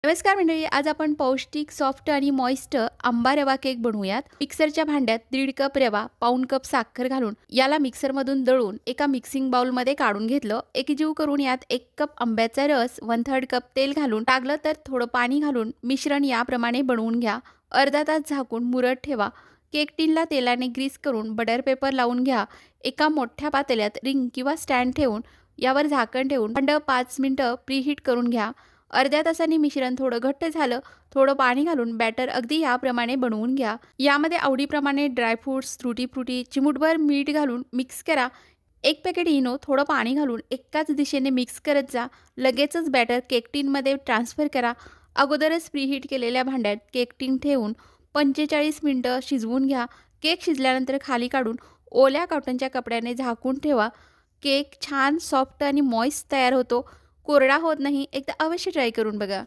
नमस्कार मंडळी, आज आपण पौष्टिक, सॉफ्ट आणि मॉइस्ट आंबा रवा केक बनवूयात. मिक्सरच्या भांड्यात 1.5 कप रवा, पाऊण कप साखर घालून याला मिक्सरमधून दळून एका मिक्सिंग बाउलमध्ये काढून घेतलं. एकजीव करून यात 1 कप आंब्याचा रस, 1/3 कप तेल घालून लागलं तर थोडं पाणी घालून मिश्रण याप्रमाणे बनवून घ्या. अर्धा तास झाकून मुरत ठेवा. केक टिनला तेलाने ग्रीस करून बटर पेपर लावून घ्या. एका मोठ्या पातेल्यात रिंग किंवा स्टँड ठेवून यावर झाकण ठेवून भांड 5 मिनिटं प्रीहीट करून घ्या. अर्ध्या तासांनी मिश्रण थोडं घट्ट झालं, थोडं पाणी घालून बॅटर अगदी याप्रमाणे बनवून घ्या. यामध्ये आवडीप्रमाणे ड्रायफ्रुट्स, तुटी फ्रुटी, चिमूटभर मीठ घालून मिक्स करा. 1 पॅकेट इनो, थोडं पाणी घालून एकाच दिशेने मिक्स करत जा. लगेचच बॅटर केक टिनमध्ये ट्रान्सफर करा. अगोदरच प्रीहीट केलेल्या भांड्यात केक टिन ठेवून 45 मिनिटं शिजवून घ्या. केक शिजल्यानंतर खाली काढून ओल्या कॉटनच्या कपड्याने झाकून ठेवा. केक छान सॉफ्ट आणि मॉइस्ट तयार होतो. कोरडा होत नाही. एकदा अवश्य ट्राय करून बघा.